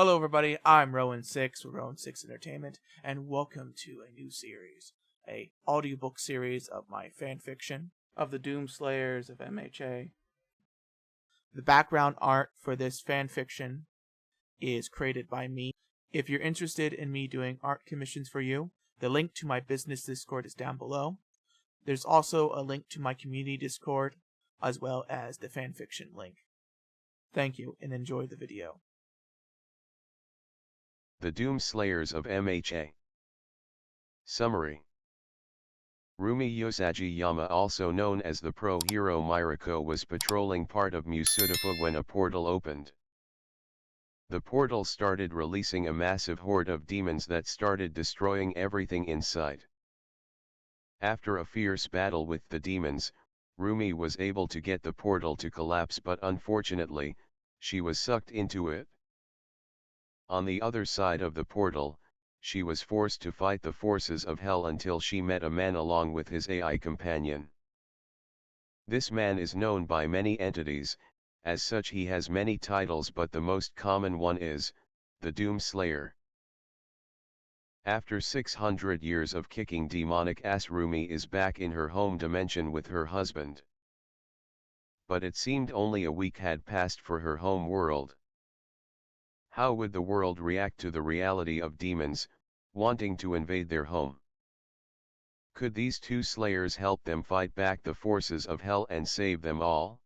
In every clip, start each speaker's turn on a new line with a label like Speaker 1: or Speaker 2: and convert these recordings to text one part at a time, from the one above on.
Speaker 1: Hello everybody, I'm Rowan6 with Rowan6 Entertainment, and welcome to a new series, a audiobook series of my fanfiction of the Doomslayers of MHA. The background art for this fanfiction is created by me. If you're interested in me doing art commissions for you, the link to my business Discord is down below. There's also a link to my community Discord, as well as the fanfiction link. Thank you, and enjoy the video.
Speaker 2: The Doomslayers of MHA. Summary. Rumi Usagiyama, also known as the Pro Hero Miruko, was patrolling part of Musutafu when a portal opened. The portal started releasing a massive horde of demons that started destroying everything in sight. After a fierce battle with the demons, Rumi was able to get the portal to collapse, but unfortunately, she was sucked into it. On the other side of the portal, she was forced to fight the forces of hell until she met a man along with his AI companion. This man is known by many entities, as such he has many titles, but the most common one is, the Doomslayer. After 600 years of kicking demonic ass, Rumi is back in her home dimension with her husband. But it seemed only a week had passed for her home world. How would the world react to the reality of demons wanting to invade their home? Could these two slayers help them fight back the forces of hell and save them all?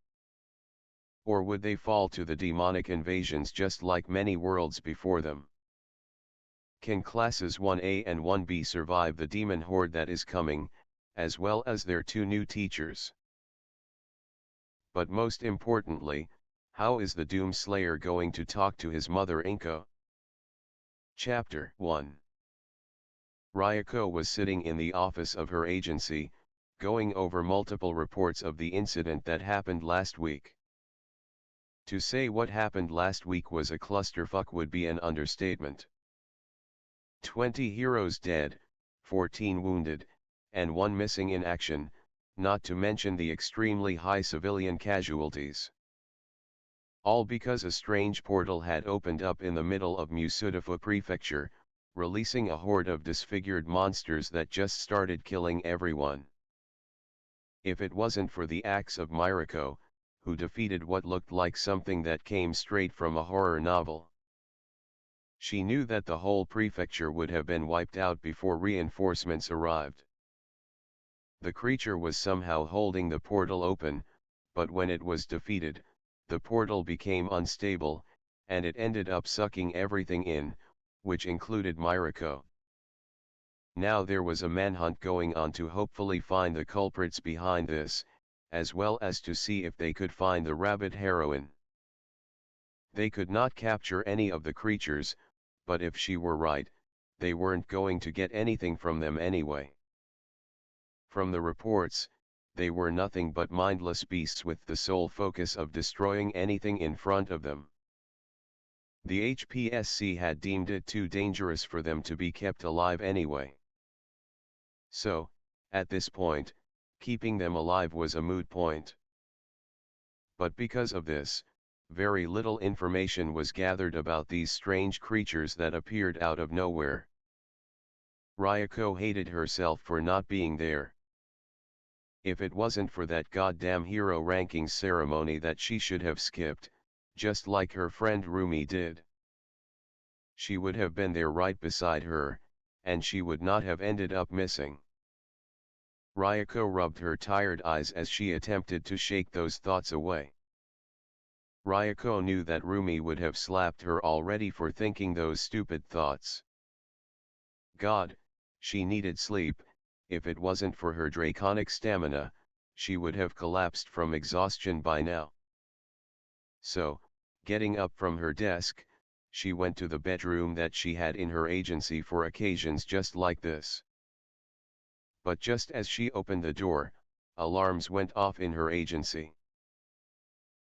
Speaker 2: Or would they fall to the demonic invasions just like many worlds before them? Can classes 1A and 1B survive the demon horde that is coming, as well as their two new teachers? But most importantly, how is the Doomslayer going to talk to his mother Inko? Chapter 1. Ryoko was sitting in the office of her agency, going over multiple reports of the incident that happened last week. To say what happened last week was a clusterfuck would be an understatement. 20 heroes dead, 14 wounded, and 1 missing in action, not to mention the extremely high civilian casualties. All because a strange portal had opened up in the middle of Musutafu Prefecture, releasing a horde of disfigured monsters that just started killing everyone. If it wasn't for the axe of Miruko, who defeated what looked like something that came straight from a horror novel. She knew that the whole prefecture would have been wiped out before reinforcements arrived. The creature was somehow holding the portal open, but when it was defeated, the portal became unstable, and it ended up sucking everything in, which included Miruko. Now there was a manhunt going on to hopefully find the culprits behind this, as well as to see if they could find the rabbit heroine. They could not capture any of the creatures, but if she were right, they weren't going to get anything from them anyway. From the reports, they were nothing but mindless beasts with the sole focus of destroying anything in front of them. The HPSC had deemed it too dangerous for them to be kept alive anyway. So, at this point, keeping them alive was a moot point. But because of this, very little information was gathered about these strange creatures that appeared out of nowhere. Ryoko hated herself for not being there. If it wasn't for that goddamn hero rankings ceremony that she should have skipped, just like her friend Rumi did. She would have been there right beside her, and she would not have ended up missing. Ryoko rubbed her tired eyes as she attempted to shake those thoughts away. Ryoko knew that Rumi would have slapped her already for thinking those stupid thoughts. God, she needed sleep. If it wasn't for her draconic stamina, she would have collapsed from exhaustion by now. So, getting up from her desk, she went to the bedroom that she had in her agency for occasions just like this. But just as she opened the door, alarms went off in her agency.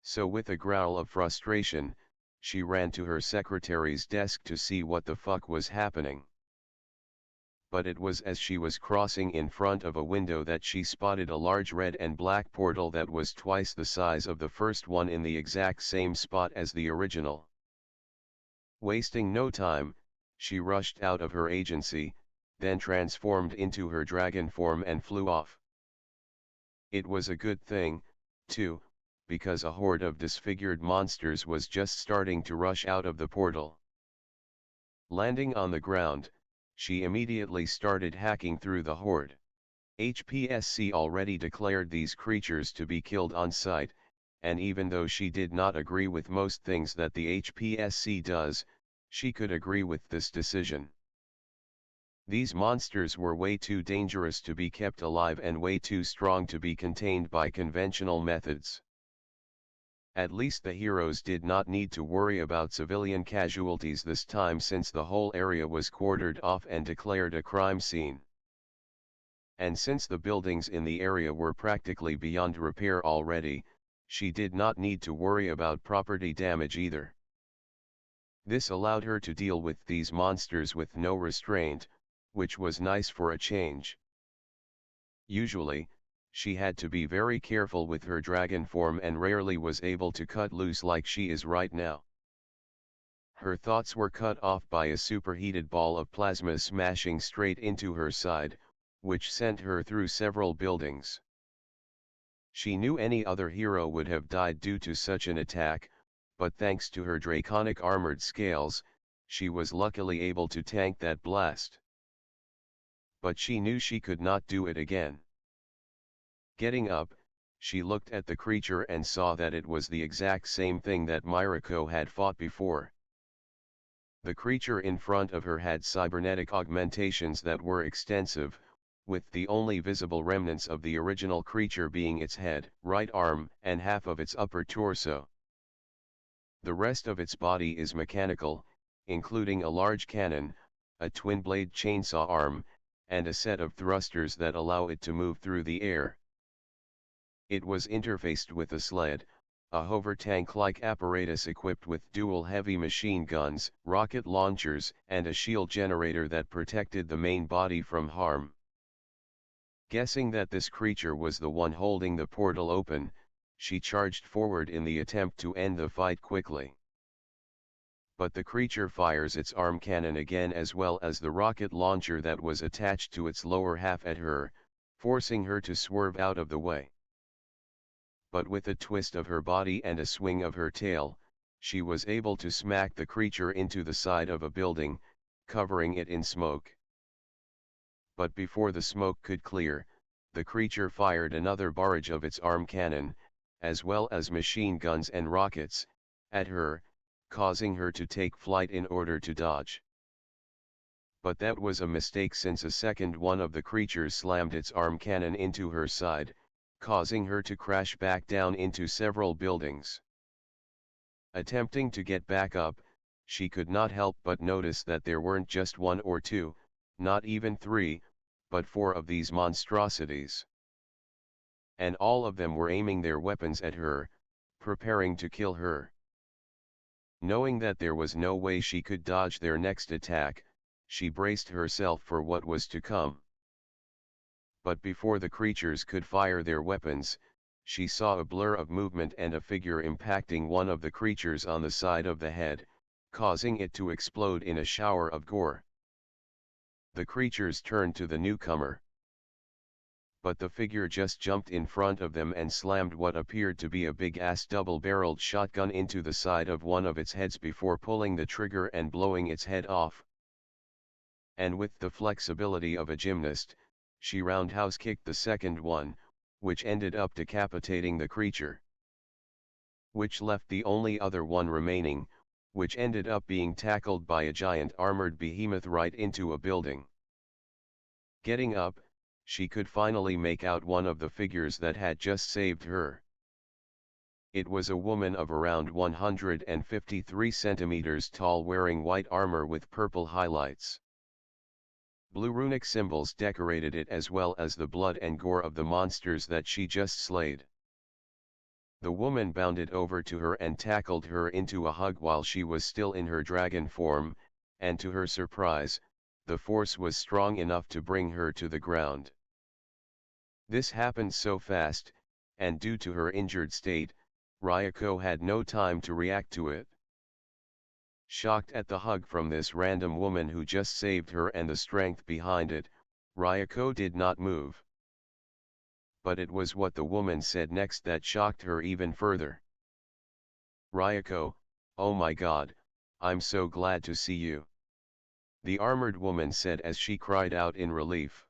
Speaker 2: So with a growl of frustration, she ran to her secretary's desk to see what the fuck was happening. But it was as she was crossing in front of a window that she spotted a large red and black portal that was twice the size of the first one in the exact same spot as the original. Wasting no time, she rushed out of her agency, then transformed into her dragon form and flew off. It was a good thing, too, because a horde of disfigured monsters was just starting to rush out of the portal. Landing on the ground, she immediately started hacking through the horde. HPSC already declared these creatures to be killed on sight, and even though she did not agree with most things that the HPSC does, she could agree with this decision. These monsters were way too dangerous to be kept alive and way too strong to be contained by conventional methods. At least the heroes did not need to worry about civilian casualties this time, since the whole area was quartered off and declared a crime scene. And since the buildings in the area were practically beyond repair already, she did not need to worry about property damage either. This allowed her to deal with these monsters with no restraint, which was nice for a change. Usually, she had to be very careful with her dragon form and rarely was able to cut loose like she is right now. Her thoughts were cut off by a superheated ball of plasma smashing straight into her side, which sent her through several buildings. She knew any other hero would have died due to such an attack, but thanks to her draconic armored scales, she was luckily able to tank that blast. But she knew she could not do it again. Getting up, she looked at the creature and saw that it was the exact same thing that Miruko had fought before. The creature in front of her had cybernetic augmentations that were extensive, with the only visible remnants of the original creature being its head, right arm, and half of its upper torso. The rest of its body is mechanical, including a large cannon, a twin-blade chainsaw arm, and a set of thrusters that allow it to move through the air. It was interfaced with a sled, a hover tank-like apparatus equipped with dual heavy machine guns, rocket launchers, and a shield generator that protected the main body from harm. Guessing that this creature was the one holding the portal open, she charged forward in the attempt to end the fight quickly. But the creature fires its arm cannon again, as well as the rocket launcher that was attached to its lower half at her, forcing her to swerve out of the way. But with a twist of her body and a swing of her tail, she was able to smack the creature into the side of a building, covering it in smoke. But before the smoke could clear, the creature fired another barrage of its arm cannon, as well as machine guns and rockets, at her, causing her to take flight in order to dodge. But that was a mistake, since a second one of the creatures slammed its arm cannon into her side, causing her to crash back down into several buildings. Attempting to get back up, she could not help but notice that there weren't just one or two, not even three, but four of these monstrosities. And all of them were aiming their weapons at her, preparing to kill her. Knowing that there was no way she could dodge their next attack, she braced herself for what was to come. But before the creatures could fire their weapons, she saw a blur of movement and a figure impacting one of the creatures on the side of the head, causing it to explode in a shower of gore. The creatures turned to the newcomer. But the figure just jumped in front of them and slammed what appeared to be a big-ass double-barreled shotgun into the side of one of its heads before pulling the trigger and blowing its head off. And with the flexibility of a gymnast, she roundhouse kicked the second one, which ended up decapitating the creature. Which left the only other one remaining, which ended up being tackled by a giant armored behemoth right into a building. Getting up, she could finally make out one of the figures that had just saved her. It was a woman of around 153 centimeters tall, wearing white armor with purple highlights. Blue runic symbols decorated it, as well as the blood and gore of the monsters that she just slayed. The woman bounded over to her and tackled her into a hug while she was still in her dragon form, and to her surprise, the force was strong enough to bring her to the ground. This happened so fast, and due to her injured state, Ryuko had no time to react to it. Shocked at the hug from this random woman who just saved her and the strength behind it, Ryuko did not move. But it was what the woman said next that shocked her even further. "Ryuko, oh my god, I'm so glad to see you," the armored woman said as she cried out in relief.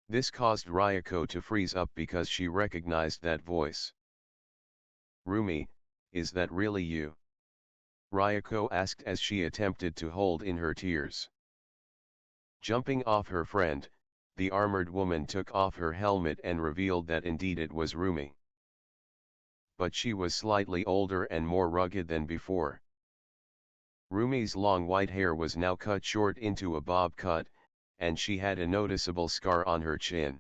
Speaker 2: This caused Ryuko to freeze up because she recognized that voice. "Rumi, is that really you?" Ryuko asked as she attempted to hold in her tears. Jumping off her friend, the armored woman took off her helmet and revealed that indeed it was Rumi. But she was slightly older and more rugged than before. Rumi's long white hair was now cut short into a bob cut, and she had a noticeable scar on her chin.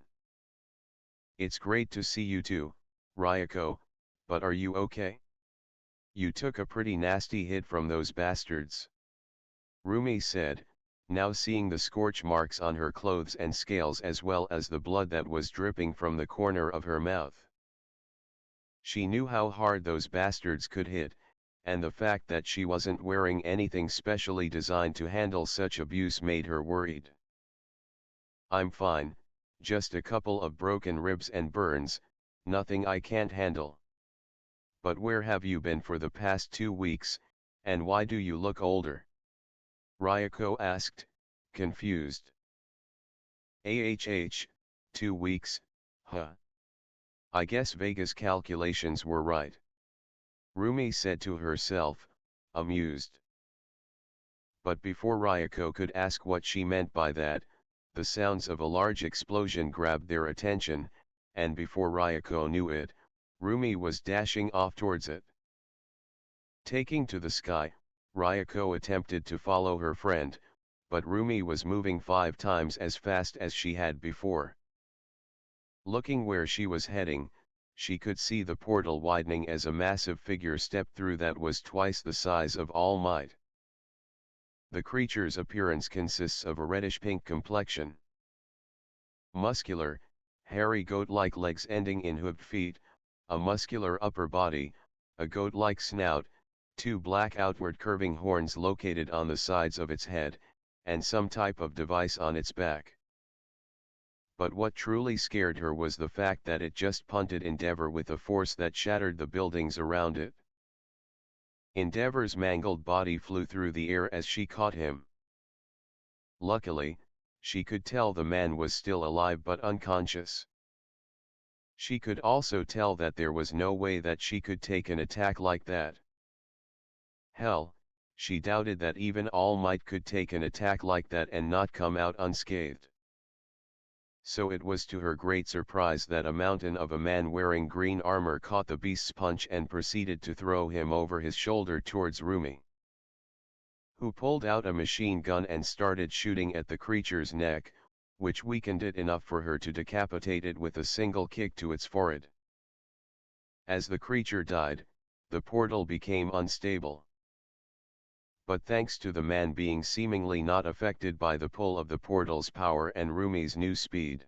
Speaker 2: "It's great to see you too, Ryuko, but are you okay? You took a pretty nasty hit from those bastards," Rumi said, now seeing the scorch marks on her clothes and scales as well as the blood that was dripping from the corner of her mouth. She knew how hard those bastards could hit, and the fact that she wasn't wearing anything specially designed to handle such abuse made her worried. "I'm fine, just a couple of broken ribs and burns, nothing I can't handle." "But where have you been for the past 2 weeks, and why do you look older?" Ryuko asked, confused. "AHH, 2 weeks, huh? I guess Vega's calculations were right," Rumi said to herself, amused. But before Ryuko could ask what she meant by that, the sounds of a large explosion grabbed their attention, and before Ryuko knew it, Rumi was dashing off towards it. Taking to the sky, Ryuko attempted to follow her friend, but Rumi was moving 5 times as fast as she had before. Looking where she was heading, she could see the portal widening as a massive figure stepped through that was twice the size of All Might. The creature's appearance consists of a reddish-pink complexion. Muscular, hairy goat-like legs ending in hooked feet, a muscular upper body, a goat-like snout, 2 black outward curving horns located on the sides of its head, and some type of device on its back. But what truly scared her was the fact that it just punted Endeavor with a force that shattered the buildings around it. Endeavor's mangled body flew through the air as she caught him. Luckily, she could tell the man was still alive but unconscious. She could also tell that there was no way that she could take an attack like that. Hell, she doubted that even All Might could take an attack like that and not come out unscathed. So it was to her great surprise that a mountain of a man wearing green armor caught the beast's punch and proceeded to throw him over his shoulder towards Rumi, who pulled out a machine gun and started shooting at the creature's neck, which weakened it enough for her to decapitate it with a single kick to its forehead. As the creature died, the portal became unstable. But thanks to the man being seemingly not affected by the pull of the portal's power and Rumi's new speed,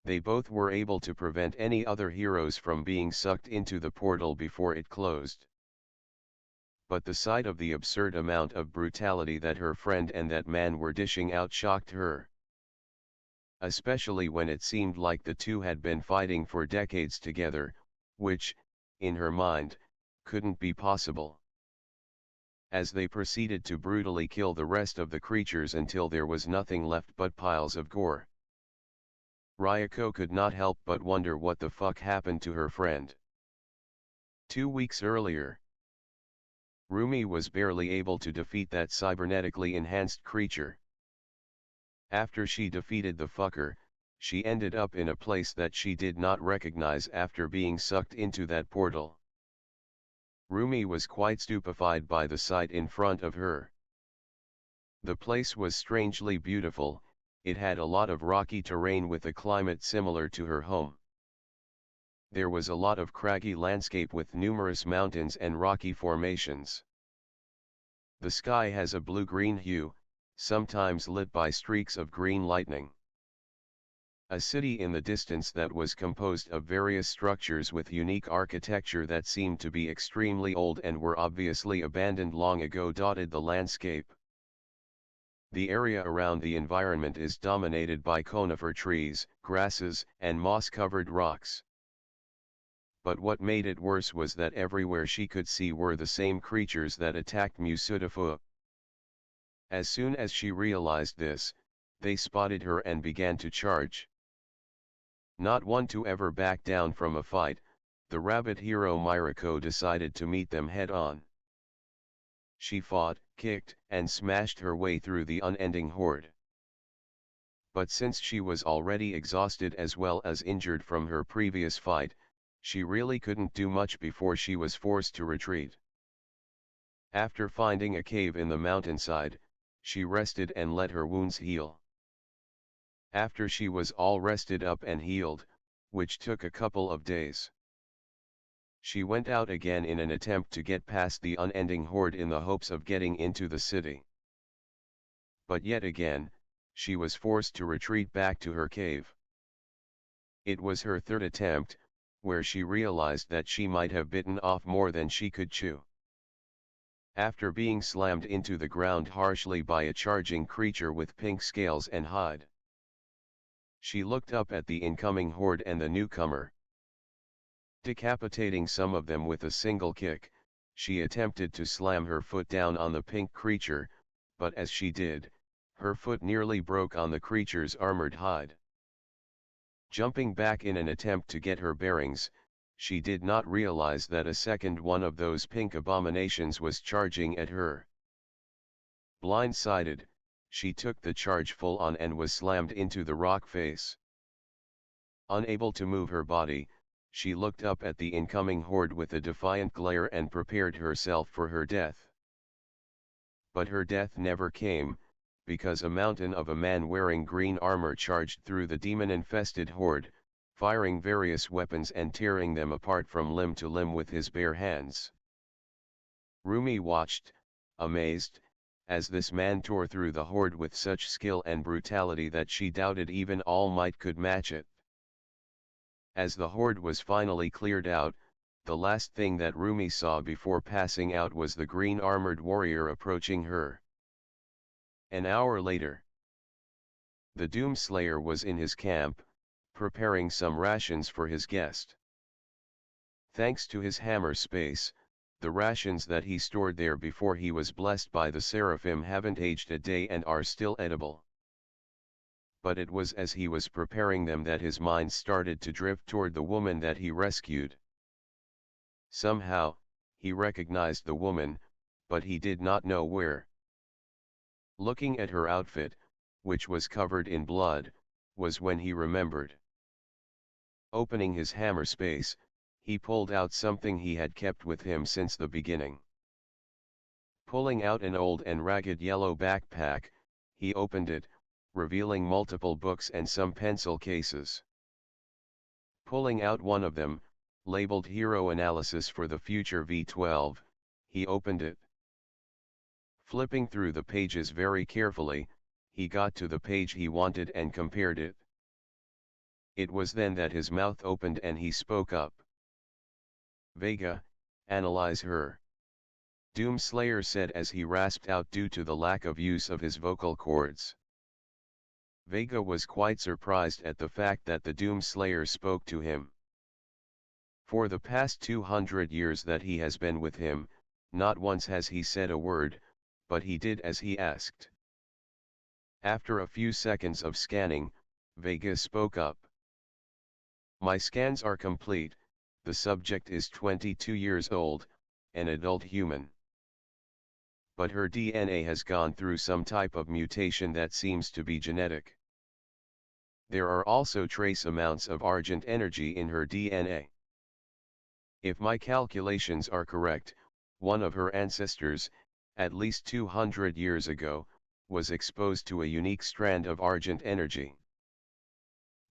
Speaker 2: they both were able to prevent any other heroes from being sucked into the portal before it closed. But the sight of the absurd amount of brutality that her friend and that man were dishing out shocked her. Especially when it seemed like the two had been fighting for decades together, which, in her mind, couldn't be possible. As they proceeded to brutally kill the rest of the creatures until there was nothing left but piles of gore, Ryuko could not help but wonder what the fuck happened to her friend. 2 weeks earlier, Rumi was barely able to defeat that cybernetically enhanced creature. After she defeated the fucker, she ended up in a place that she did not recognize after being sucked into that portal. Rumi was quite stupefied by the sight in front of her. The place was strangely beautiful, it had a lot of rocky terrain with a climate similar to her home. There was a lot of craggy landscape with numerous mountains and rocky formations. The sky has a blue-green hue, sometimes lit by streaks of green lightning. a city in the distance that was composed of various structures with unique architecture that seemed to be extremely old and were obviously abandoned long ago, dotted the landscape. The area around the environment is dominated by conifer trees, grasses, and moss-covered rocks. But what made it worse was that everywhere she could see were the same creatures that attacked Musutafu. As soon as she realized this, they spotted her and began to charge. Not one to ever back down from a fight, the rabbit hero Miruko decided to meet them head-on. She fought, kicked, and smashed her way through the unending horde. But since she was already exhausted as well as injured from her previous fight, she really couldn't do much before she was forced to retreat. After finding a cave in the mountainside, she rested and let her wounds heal. After she was all rested up and healed, which took a couple of days, she went out again in an attempt to get past the unending horde in the hopes of getting into the city. But yet again, she was forced to retreat back to her cave. It was her third attempt, where she realized that she might have bitten off more than she could chew. After being slammed into the ground harshly by a charging creature with pink scales and hide, she looked up at the incoming horde and the newcomer. Decapitating some of them with a single kick, she attempted to slam her foot down on the pink creature, but as she did, her foot nearly broke on the creature's armored hide. Jumping back in an attempt to get her bearings, she did not realize that a second one of those pink abominations was charging at her. Blindsided, she took the charge full on and was slammed into the rock face. Unable to move her body, she looked up at the incoming horde with a defiant glare and prepared herself for her death. But her death never came, because a mountain of a man wearing green armor charged through the demon-infested horde, firing various weapons and tearing them apart from limb to limb with his bare hands. Rumi watched, amazed, as this man tore through the horde with such skill and brutality that she doubted even All Might could match it. As the horde was finally cleared out, the last thing that Rumi saw before passing out was the green armored warrior approaching her. An hour later, the Doomslayer was in his camp, preparing some rations for his guest. Thanks to his hammer space, the rations that he stored there before he was blessed by the Seraphim haven't aged a day and are still edible. But it was as he was preparing them that his mind started to drift toward the woman that he rescued. Somehow, he recognized the woman, but he did not know where. Looking at her outfit, which was covered in blood, was when he remembered. Opening his hammer space, he pulled out something he had kept with him since the beginning. Pulling out an old and ragged yellow backpack, he opened it, revealing multiple books and some pencil cases. Pulling out one of them, labeled Hero Analysis for the Future V12, he opened it. Flipping through the pages very carefully, he got to the page he wanted and compared it. It was then that his mouth opened and he spoke up. "Vega, analyze her," Doomslayer said as he rasped out due to the lack of use of his vocal cords. Vega was quite surprised at the fact that the Doomslayer spoke to him. For the past 200 years that he has been with him, not once has he said a word, but he did as he asked. After a few seconds of scanning, Vega spoke up. "My scans are complete. The subject is 22 years old, an adult human. But her DNA has gone through some type of mutation that seems to be genetic. There are also trace amounts of Argent energy in her DNA. If my calculations are correct, one of her ancestors, at least 200 years ago, was exposed to a unique strand of Argent energy.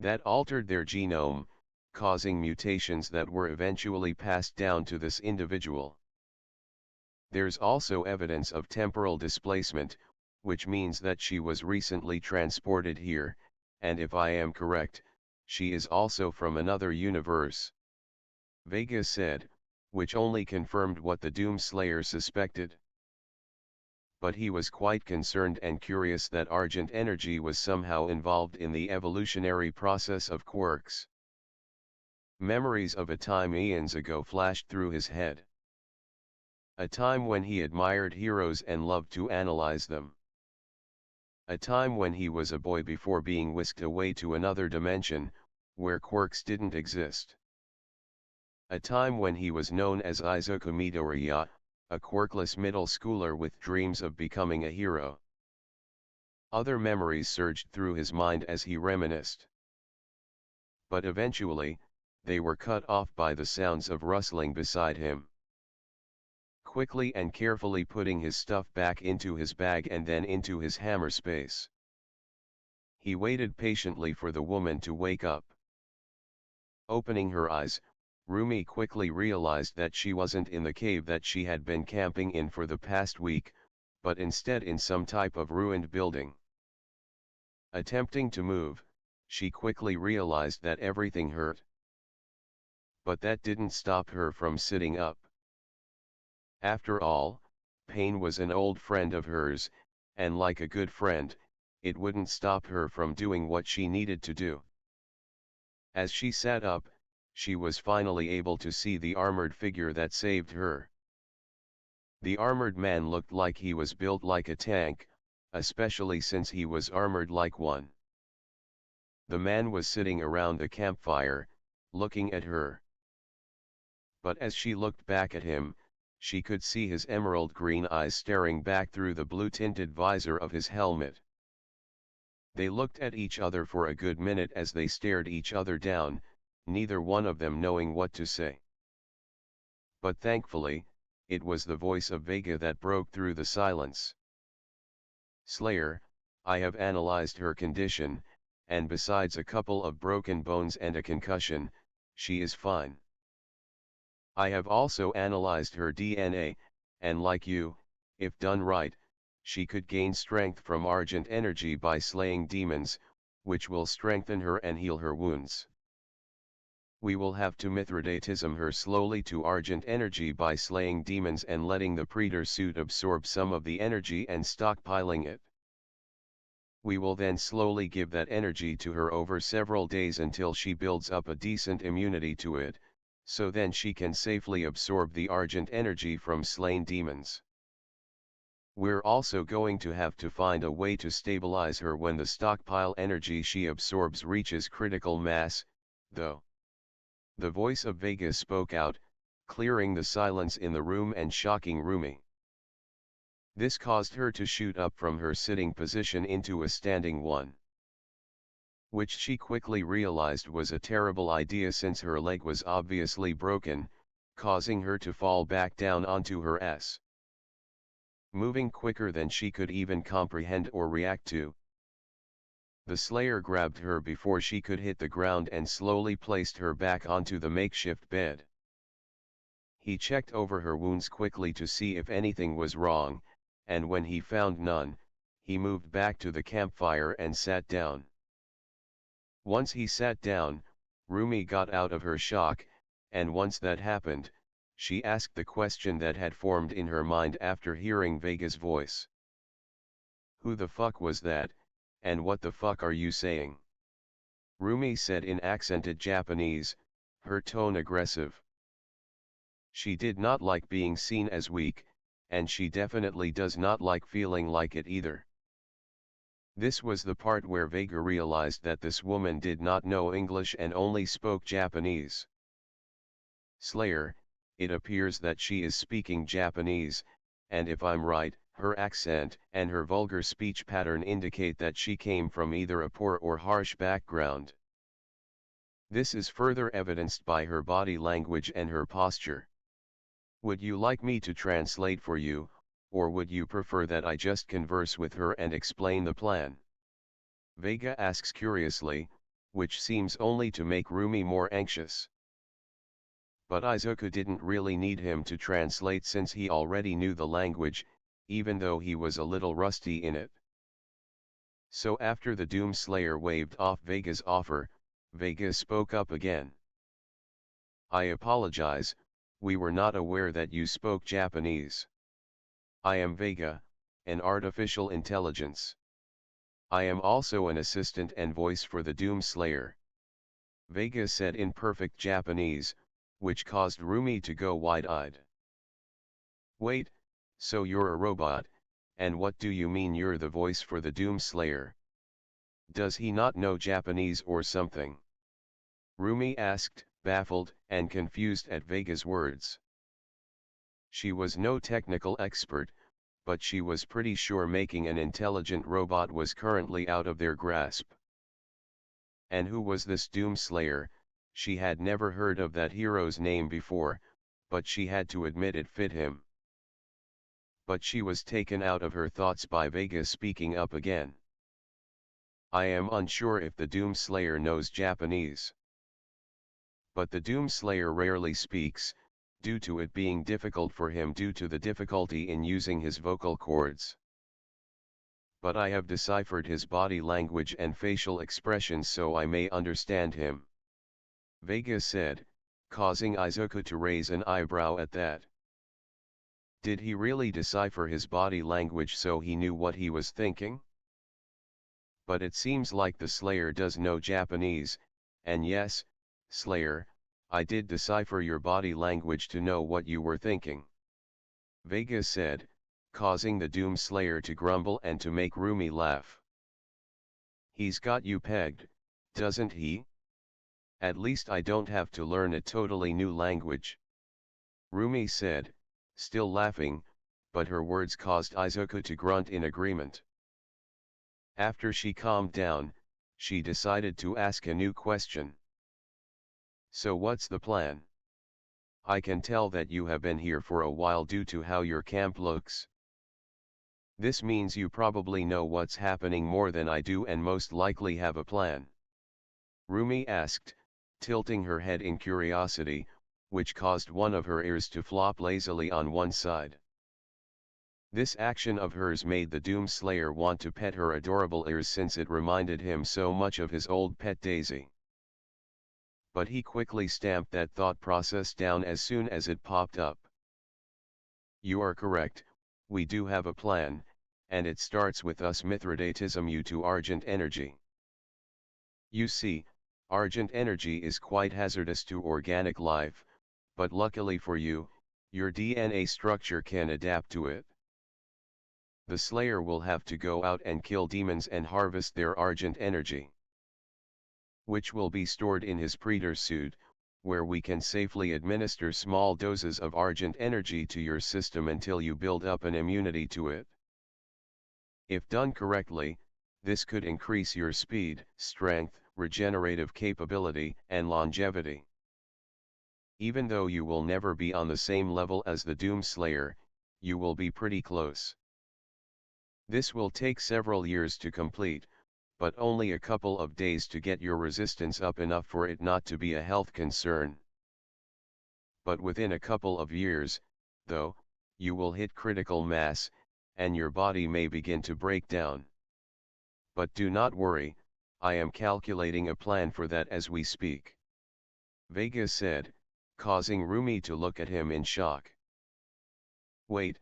Speaker 2: That altered their genome, causing mutations that were eventually passed down to this individual. There's also evidence of temporal displacement, which means that she was recently transported here, and if I am correct, she is also from another universe. Vega said, which only confirmed what the Doomslayer suspected. But he was quite concerned and curious that Argent energy was somehow involved in the evolutionary process of quirks. Memories of a time eons ago flashed through his head. A time when he admired heroes and loved to analyze them. A time when he was a boy before being whisked away to another dimension, where quirks didn't exist. A time when he was known as Izuku Midoriya, a quirkless middle schooler with dreams of becoming a hero. Other memories surged through his mind as he reminisced. But eventually, they were cut off by the sounds of rustling beside him. Quickly and carefully putting his stuff back into his bag and then into his hammer space, he waited patiently for the woman to wake up. Opening her eyes, Rumi quickly realized that she wasn't in the cave that she had been camping in for the past week, but instead in some type of ruined building. Attempting to move, she quickly realized that everything hurt. But that didn't stop her from sitting up. After all, pain was an old friend of hers, and like a good friend, it wouldn't stop her from doing what she needed to do. As she sat up, she was finally able to see the armored figure that saved her. The armored man looked like he was built like a tank, especially since he was armored like one. The man was sitting around the campfire, looking at her. But as she looked back at him, she could see his emerald green eyes staring back through the blue-tinted visor of his helmet. They looked at each other for a good minute as they stared each other down, neither one of them knowing what to say. But thankfully, it was the voice of Vega that broke through the silence. "Slayer, I have analyzed her condition, and besides a couple of broken bones and a concussion, she is fine. I have also analyzed her DNA, and like you, if done right, she could gain strength from Argent energy by slaying demons, which will strengthen her and heal her wounds. We will have to Mithridatism her slowly to Argent energy by slaying demons and letting the Predator suit absorb some of the energy and stockpiling it. We will then slowly give that energy to her over several days until she builds up a decent immunity to it, so then she can safely absorb the Argent energy from slain demons. We're also going to have to find a way to stabilize her when the stockpile energy she absorbs reaches critical mass, though." The voice of Vega spoke out, clearing the silence in the room and shocking Rumi. This caused her to shoot up from her sitting position into a standing one, which she quickly realized was a terrible idea since her leg was obviously broken, causing her to fall back down onto her ass. Moving quicker than she could even comprehend or react to, the Slayer grabbed her before she could hit the ground and slowly placed her back onto the makeshift bed. He checked over her wounds quickly to see if anything was wrong, and when he found none, he moved back to the campfire and sat down. Once he sat down, Rumi got out of her shock, and once that happened, she asked the question that had formed in her mind after hearing Vega's voice. "Who the fuck was that, and what the fuck are you saying?" Rumi said in accented Japanese, her tone aggressive. She did not like being seen as weak, and she definitely does not like feeling like it either. This was the part where Vega realized that this woman did not know English and only spoke Japanese. "Slayer, it appears that she is speaking Japanese, and if I'm right, her accent and her vulgar speech pattern indicate that she came from either a poor or harsh background. This is further evidenced by her body language and her posture. Would you like me to translate for you, or would you prefer that I just converse with her and explain the plan?" Vega asks curiously, which seems only to make Rumi more anxious. But Izuku didn't really need him to translate since he already knew the language, even though he was a little rusty in it. So after the Doom Slayer waved off Vega's offer, Vega spoke up again. I apologize, we were not aware that you spoke Japanese. I am Vega, an artificial intelligence. I am also an assistant and voice for the Doom Slayer. Vega said in perfect Japanese, which caused Rumi to go wide-eyed. Wait, so you're a robot, and what do you mean you're the voice for the Doom Slayer? Does he not know Japanese or something? Rumi asked, baffled and confused at Vega's words. She was no technical expert, but she was pretty sure making an intelligent robot was currently out of their grasp. And who was this Doom Slayer? She had never heard of that hero's name before, but she had to admit it fit him. But she was taken out of her thoughts by Vega speaking up again. I am unsure if the Doom Slayer knows Japanese. But the Doom Slayer rarely speaks, due to it being difficult for him due to the difficulty in using his vocal cords. But I have deciphered his body language and facial expressions so I may understand him. Vega said, causing Izuku to raise an eyebrow at that. Did he really decipher his body language so he knew what he was thinking? But it seems like the Slayer does know Japanese, and yes, Slayer, I did decipher your body language to know what you were thinking. Vega said, causing the Doom Slayer to grumble and to make Rumi laugh. He's got you pegged, doesn't he? At least I don't have to learn a totally new language. Rumi said, still laughing, but her words caused Izuku to grunt in agreement. After she calmed down, she decided to ask a new question. So what's the plan? I can tell that you have been here for a while due to how your camp looks. This means you probably know what's happening more than I do and most likely have a plan. Rumi asked, tilting her head in curiosity, which caused one of her ears to flop lazily on one side. This action of hers made the Doom Slayer want to pet her adorable ears since it reminded him so much of his old pet Daisy. But he quickly stamped that thought process down as soon as it popped up. You are correct, we do have a plan, and it starts with us Mithridatism you to Argent energy. You see, Argent energy is quite hazardous to organic life, but luckily for you, your DNA structure can adapt to it. The Slayer will have to go out and kill demons and harvest their Argent energy, which will be stored in his Predator suit, where we can safely administer small doses of Argent energy to your system until you build up an immunity to it. If done correctly, this could increase your speed, strength, regenerative capability, and longevity. Even though you will never be on the same level as the Doom Slayer, you will be pretty close. This will take several years to complete, but only a couple of days to get your resistance up enough for it not to be a health concern. But within a couple of years, though, you will hit critical mass, and your body may begin to break down. But do not worry, I am calculating a plan for that as we speak. Vega said, causing Rumi to look at him in shock. Wait,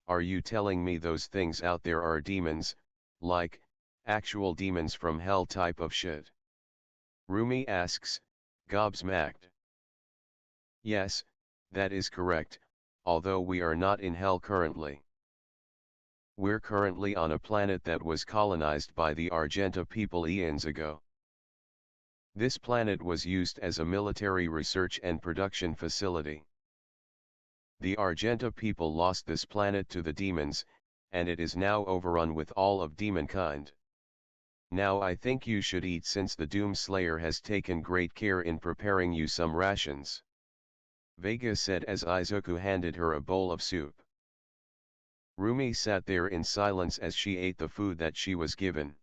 Speaker 2: are you telling me those things out there are demons, like, actual demons from hell type of shit? Rumi asks, gobsmacked. Yes, that is correct, although we are not in hell currently. We're currently on a planet that was colonized by the Argenta people eons ago. This planet was used as a military research and production facility. The Argenta people lost this planet to the demons, and it is now overrun with all of demonkind. Now I think you should eat since the Doom Slayer has taken great care in preparing you some rations. Vega said as Izuku handed her a bowl of soup. Rumi sat there in silence as she ate the food that she was given.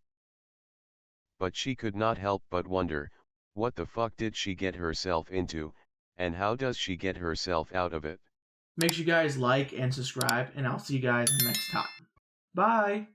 Speaker 2: But she could not help but wonder, what the fuck did she get herself into, and how does she get herself out of it?
Speaker 1: Make sure you guys like and subscribe, and I'll see you guys next time. Bye!